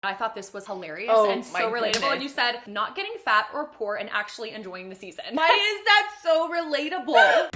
I thought this was hilarious and so relatable. Goodness. And you said, not getting fat or poor and actually enjoying the season. Why is that so relatable?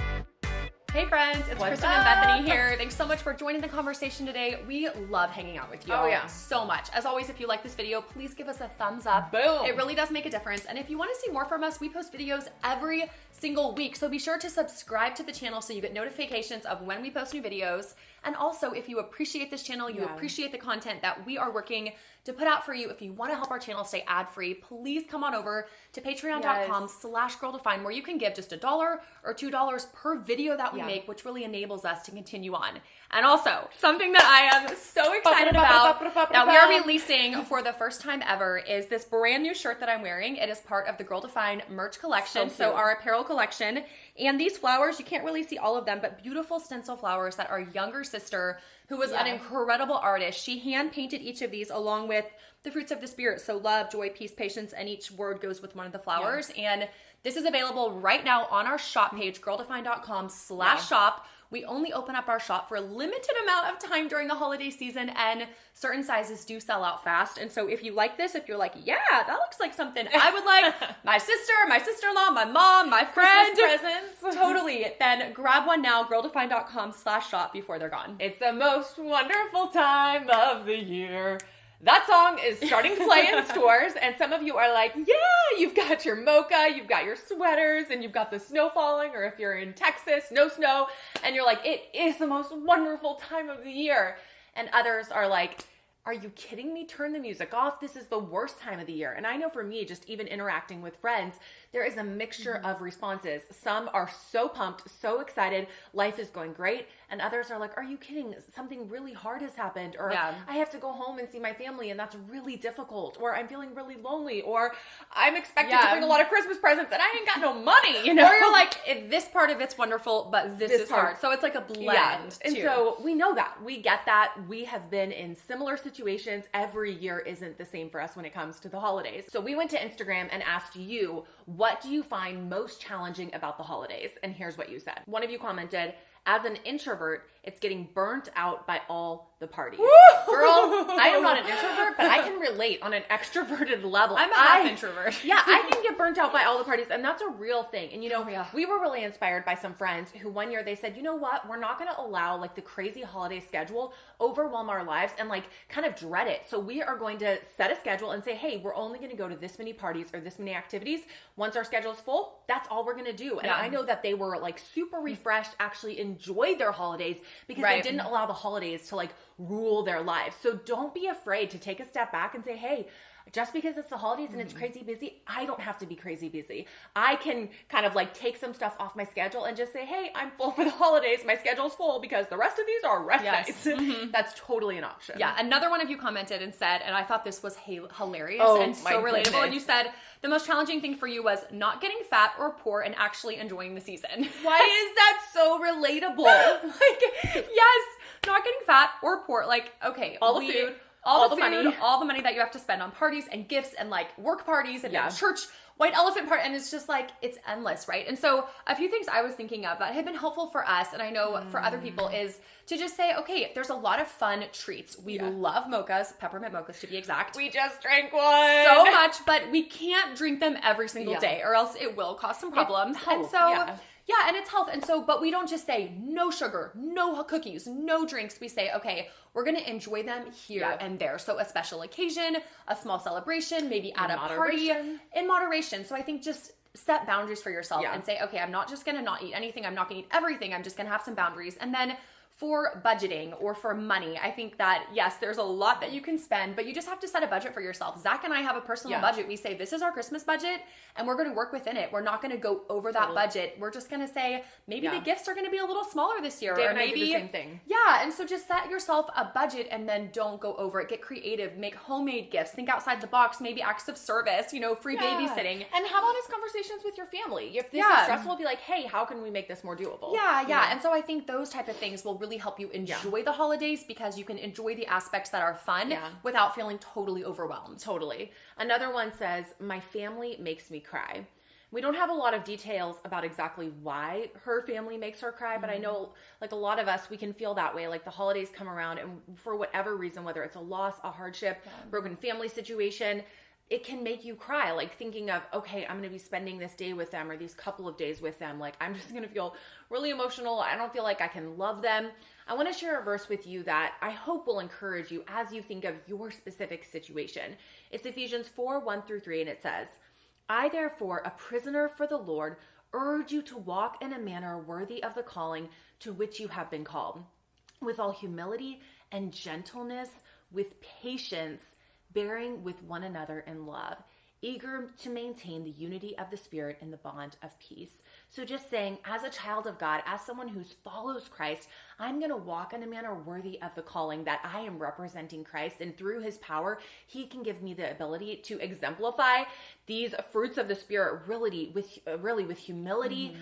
Hey friends, it's What's Kristen up? and Bethany here. Thanks so much for joining the conversation today. We love hanging out with you all so much. As always, if you like this video, please give us a thumbs up. Boom. It really does make a difference. And if you want to see more from us, we post videos every single week. So be sure to subscribe to the channel so you get notifications of when we post new videos. And also, if you appreciate this channel, you appreciate the content that we are working to put out for you, if you want to help our channel stay ad-free, please come on over to patreon.com/girldefine, where you can give just $1 or $2 per video that we make, which really enables us to continue on. And also, something that I am so excited about that we are releasing for the first time ever is this brand new shirt that I'm wearing. It is part of the Girl Define merch collection, so our apparel collection. And these flowers, you can't really see all of them, but beautiful stencil flowers that our younger sister, who was an incredible artist, she hand painted each of these along with the fruits of the spirit. So love, joy, peace, patience, and each word goes with one of the flowers. And this is available right now on our shop page, girldefine.com/shop. We only open up our shop for a limited amount of time during the holiday season, and certain sizes do sell out fast. And so if you like this, if you're like, yeah, that looks like something I would like, my sister, my sister-in-law, my mom, my friend, presents. totally, then grab one now, girldefine.com/shop before they're gone. It's the most wonderful time of the year. That song is starting to play in stores, and some of you are like, yeah, you've got your mocha, you've got your sweaters, and you've got the snow falling, or if you're in Texas, no snow, and you're like, it is the most wonderful time of the year. And others are like, are you kidding me? Turn the music off. This is the worst time of the year. And I know for me, just even interacting with friends, there is a mixture of responses. Some are so pumped, so excited, life is going great. And others are like, are you kidding? Something really hard has happened. Or I have to go home and see my family and that's really difficult. Or I'm feeling really lonely. Or I'm expected to bring a lot of Christmas presents and I ain't got no money, you know? Or you're like, this part of it's wonderful, but this is hard. So it's like a blend And too. so we know that. We get that. We have been in similar situations. Every year isn't the same for us when it comes to the holidays. So we went to Instagram and asked you, what do you find most challenging about the holidays? And here's what you said. One of you commented, as an introvert, it's getting burnt out by all the parties. Girl, I am not an introvert, but I can relate on an extroverted level. I'm a half introvert. Yeah, I can get burnt out by all the parties, and that's a real thing. And you know, we were really inspired by some friends who one year they said, you know what, we're not going to allow like the crazy holiday schedule overwhelm our lives and like kind of dread it. So we are going to set a schedule and say, hey, we're only going to go to this many parties or this many activities. Once our schedule is full, that's all we're going to do. And I know that they were like super refreshed, actually enjoyed their holidays because they didn't allow the holidays to like rule their lives. So don't be afraid to take a step back and say, hey, just because it's the holidays and it's crazy busy, I don't have to be crazy busy. I can kind of like take some stuff off my schedule and just say, hey, I'm full for the holidays. My schedule's full because the rest of these are rest days. That's totally an option. Yeah, another one of you commented and said, and I thought this was hilarious and so relatable. Goodness. And you said, the most challenging thing for you was not getting fat or poor and actually enjoying the season. Why is that so relatable? Like, yes, not getting fat or poor. Like, okay. All the food. All the money. food, all the money that you have to spend on parties and gifts and like work parties and church white elephant part, and it's just like, it's endless, right? And so a few things I was thinking of that have been helpful for us, and I know for other people, is to just say, okay, there's a lot of fun treats. We love mochas, peppermint mochas to be exact. We just drank one. So much, but we can't drink them every single day or else it will cause some problems. And so... Yeah, and it's health. And so, but we don't just say no sugar, no cookies, no drinks. We say, okay, we're going to enjoy them here and there. So a special occasion, a small celebration, maybe at a party in moderation. So I think just set boundaries for yourself and say, okay, I'm not just going to not eat anything. I'm not going to eat everything. I'm just going to have some boundaries. And then for budgeting or for money, I think that, yes, there's a lot that you can spend, but you just have to set a budget for yourself. Zach and I have a personal budget. We say, this is our Christmas budget, and we're going to work within it. We're not going to go over that budget. We're just going to say, maybe the gifts are going to be a little smaller this year. Dave or and I maybe do the same thing. Yeah, and so just set yourself a budget and then don't go over it. Get creative. Make homemade gifts. Think outside the box. Maybe acts of service, you know, free babysitting. And have honest conversations with your family. If this is stressful, be like, hey, how can we make this more doable? Yeah. And so I think those type of things will really help you enjoy the holidays, because you can enjoy the aspects that are fun without feeling totally overwhelmed. Totally. Another one says, my family makes me cry. We don't have a lot of details about exactly why her family makes her cry, but I know like a lot of us, we can feel that way. Like the holidays come around and for whatever reason, whether it's a loss, a hardship, broken family situation, it can make you cry, like thinking of, okay, I'm going to be spending this day with them or these couple of days with them. Like, I'm just going to feel really emotional. I don't feel like I can love them. I want to share a verse with you that I hope will encourage you as you think of your specific situation. It's Ephesians 4:1-3, and it says, I, therefore, a prisoner for the Lord, urge you to walk in a manner worthy of the calling to which you have been called, with all humility and gentleness, with patience, bearing with one another in love, eager to maintain the unity of the Spirit in the bond of peace. So just saying, as a child of God, as someone who follows Christ, I'm going to walk in a manner worthy of the calling that I am representing Christ. And through his power, he can give me the ability to exemplify these fruits of the Spirit really with humility,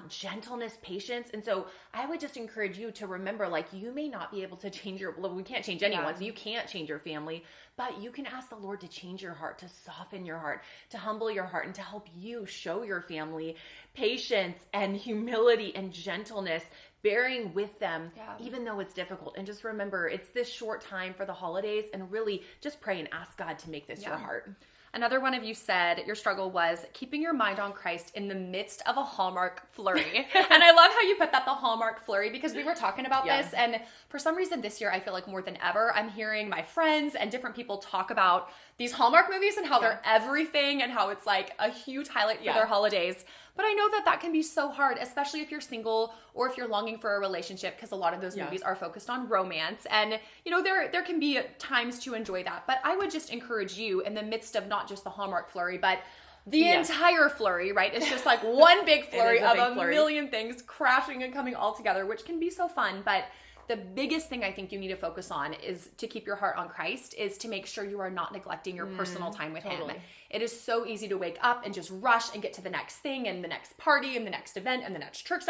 gentleness, patience. And so I would just encourage you to remember, like, you may not be able to change we can't change anyone, so you can't change your family, but you can ask the Lord to change your heart, to soften your heart, to humble your heart, and to help you show your family patience and humility and gentleness, bearing with them, even though it's difficult. And just remember, it's this short time for the holidays, and really just pray and ask God to make this your heart. Another one of you said your struggle was keeping your mind on Christ in the midst of a Hallmark flurry. And I love how you put that, the Hallmark flurry, because we were talking about this. And for some reason this year, I feel like more than ever, I'm hearing my friends and different people talk about these Hallmark movies and how they're everything and how it's like a huge highlight for their holidays. But I know that that can be so hard, especially if you're single or if you're longing for a relationship, because a lot of those movies are focused on romance. And, you know, there can be times to enjoy that. But I would just encourage you, in the midst of not just the Hallmark flurry, but the entire flurry, right? It's just like one big flurry of a million things crashing and coming all together, which can be so fun. But the biggest thing I think you need to focus on is to keep your heart on Christ, is to make sure you are not neglecting your personal time with him. It is so easy to wake up and just rush and get to the next thing and the next party and the next event and the next church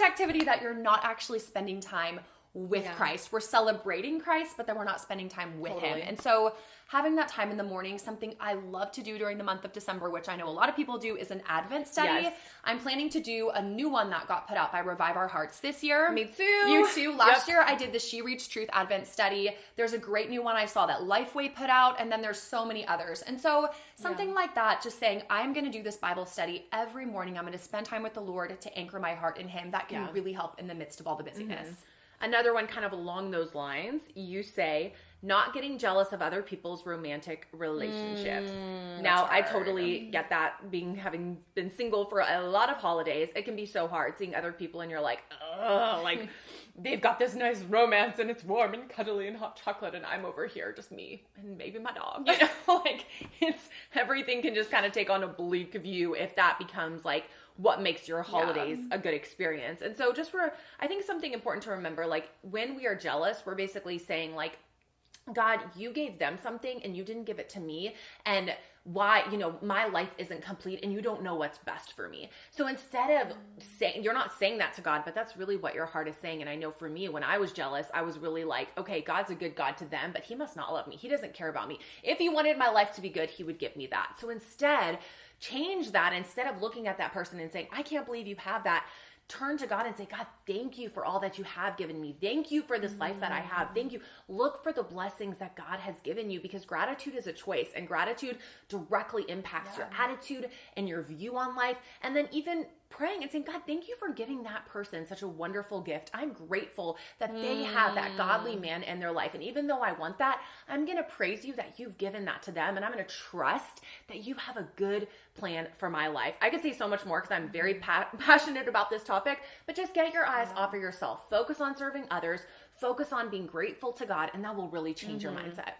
activity, that you're not actually spending time with Christ. We're celebrating Christ, but then we're not spending time with him. And so having that time in the morning, something I love to do during the month of December, which I know a lot of people do, is an Advent study. I'm planning to do a new one that got put out by Revive Our Hearts this year. Me too. You too. Last year I did the She Reads Truth Advent study. There's a great new one I saw that Lifeway put out, and then there's so many others. And so something like that, just saying, I'm going to do this Bible study every morning. I'm going to spend time with the Lord to anchor my heart in him. That can really help in the midst of all the busyness. Another one kind of along those lines, you say, not getting jealous of other people's romantic relationships. Now, I totally get that, having been single for a lot of holidays. It can be so hard seeing other people and you're like, oh, like they've got this nice romance and it's warm and cuddly and hot chocolate, and I'm over here, just me and maybe my dog. You know, like everything can just kind of take on a bleak view if that becomes like what makes your holidays a good experience. And so I think something important to remember, like when we are jealous, we're basically saying like, God, you gave them something and you didn't give it to me. And why, my life isn't complete and you don't know what's best for me. So instead of saying, you're not saying that to God, but that's really what your heart is saying. And I know for me, when I was jealous, I was really like, okay, God's a good God to them, but he must not love me. He doesn't care about me. If he wanted my life to be good, he would give me that. So instead, change that. Instead of looking at that person and saying, I can't believe you have that, turn to God and say, God, thank you for all that you have given me. Thank you for this life that I have. Thank you. Look for the blessings that God has given you, because gratitude is a choice, and gratitude directly impacts your attitude and your view on life. And then even praying and saying, God, thank you for giving that person such a wonderful gift. I'm grateful that they have that godly man in their life. And even though I want that, I'm going to praise you that you've given that to them. And I'm going to trust that you have a good plan for my life. I could say so much more because I'm very passionate about this topic, but just get your eyes off of yourself. Focus on serving others. Focus on being grateful to God, and that will really change your mindset.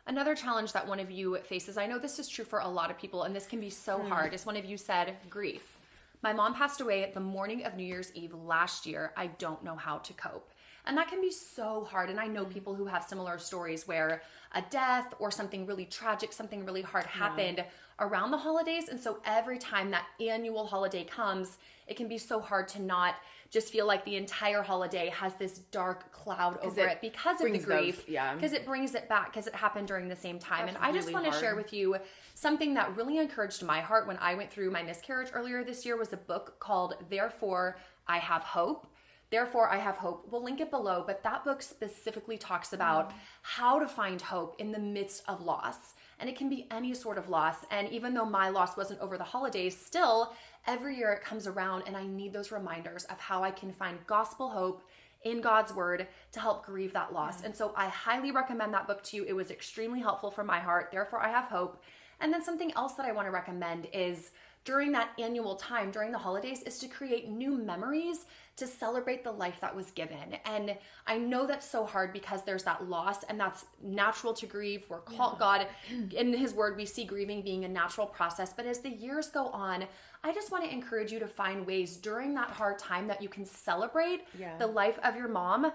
Another challenge that one of you faces, I know this is true for a lot of people, and this can be so hard, is one of you said, grief. My mom passed away the morning of New Year's Eve last year. I don't know how to cope. And that can be so hard. And I know people who have similar stories where a death or something really tragic, something really hard happened around the holidays. And so every time that annual holiday comes, it can be so hard to not just feel like the entire holiday has this dark cloud over it because of the grief. Because it brings it back, because it happened during the same time. That's and I just really want to hard. share with you something that really encouraged my heart when I went through my miscarriage earlier this year was a book called Therefore I Have Hope. Therefore, I Have Hope. We'll link it below, but that book specifically talks about how to find hope in the midst of loss. And it can be any sort of loss. And even though my loss wasn't over the holidays, still, every year it comes around and I need those reminders of how I can find gospel hope in God's word to help grieve that loss. And so I highly recommend that book to you. It was extremely helpful for my heart. Therefore, I Have Hope. And then something else that I want to recommend is during that annual time, during the holidays, is to create new memories to celebrate the life that was given. And I know that's so hard because there's that loss and that's natural to grieve. We're called God in his word, we see grieving being a natural process. But as the years go on, I just want to encourage you to find ways during that hard time that you can celebrate the life of your mom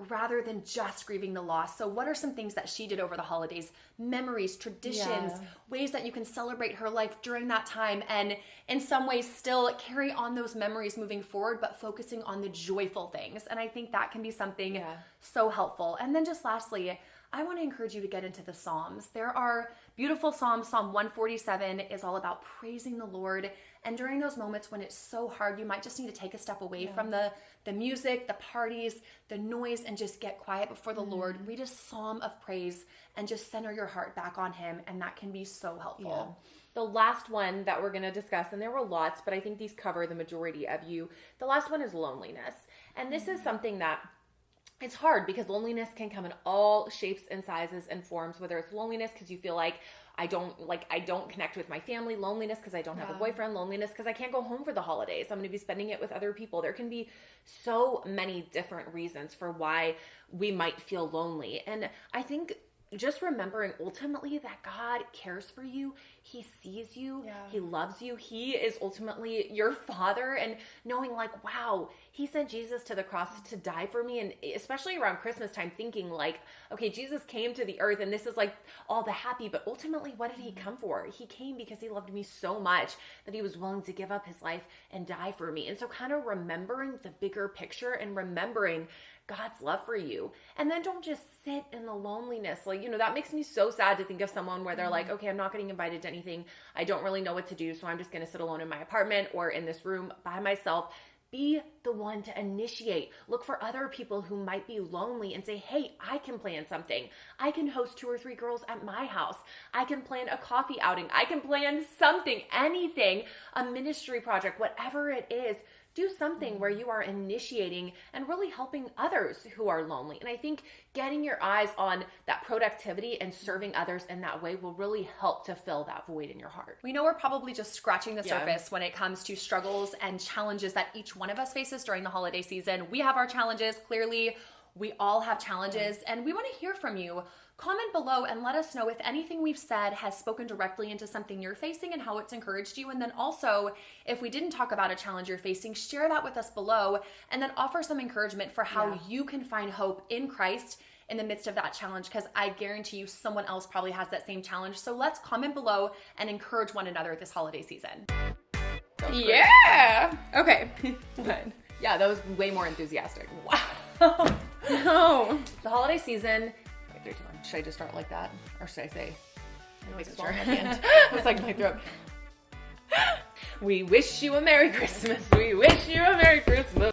rather than just grieving the loss. So what are some things that she did over the holidays? Memories, traditions, ways that you can celebrate her life during that time and in some ways still carry on those memories moving forward, but focusing on the joyful things. And I think that can be something so helpful. And then just lastly, I want to encourage you to get into the Psalms. There are beautiful Psalms. Psalm 147 is all about praising the Lord. And during those moments when it's so hard, you might just need to take a step away from the music, the parties, the noise, and just get quiet before the Lord. Read a psalm of praise and just center your heart back on him. And that can be so helpful. The last one that we're going to discuss, and there were lots, but I think these cover the majority of you. The last one is loneliness. And this is something that it's hard because loneliness can come in all shapes and sizes and forms, whether it's loneliness because you feel like I don't connect with my family, loneliness because I don't have a boyfriend, loneliness because I can't go home for the holidays. I'm going to be spending it with other people. There can be so many different reasons for why we might feel lonely. And I think just remembering ultimately that God cares for you. He sees you. He loves you. He is ultimately your father. And knowing like, wow, he sent Jesus to the cross to die for me. And especially around Christmas time, thinking like, okay, Jesus came to the earth and this is like all the happy, but ultimately what did he come for? He came because he loved me so much that he was willing to give up his life and die for me. And so kind of remembering the bigger picture and remembering God's love for you. And then don't just sit in the loneliness. Like, that makes me so sad to think of someone where they're like, okay, I'm not getting invited to anything. I don't really know what to do. So I'm just going to sit alone in my apartment or in this room by myself. Be the one to initiate. Look for other people who might be lonely and say, hey, I can plan something. I can host 2 or 3 girls at my house. I can plan a coffee outing. I can plan something, anything, a ministry project, whatever it is. Do something where you are initiating and really helping others who are lonely. And I think getting your eyes on that productivity and serving others in that way will really help to fill that void in your heart. We know we're probably just scratching the surface when it comes to struggles and challenges that each one of us faces during the holiday season. We have our challenges. Clearly, we all have challenges, and we want to hear from you. Comment below and let us know if anything we've said has spoken directly into something you're facing and how it's encouraged you. And then also, if we didn't talk about a challenge you're facing, share that with us below and then offer some encouragement for how you can find hope in Christ in the midst of that challenge, because I guarantee you someone else probably has that same challenge. So let's comment below and encourage one another this holiday season. Yeah. Okay. What? Yeah, that was way more enthusiastic. Wow. No. The holiday season. Wait, 3, 2, 1. Should I just start like that? Or should I say? Sure. It's like my throat. We wish you a Merry Christmas. We wish you a Merry Christmas.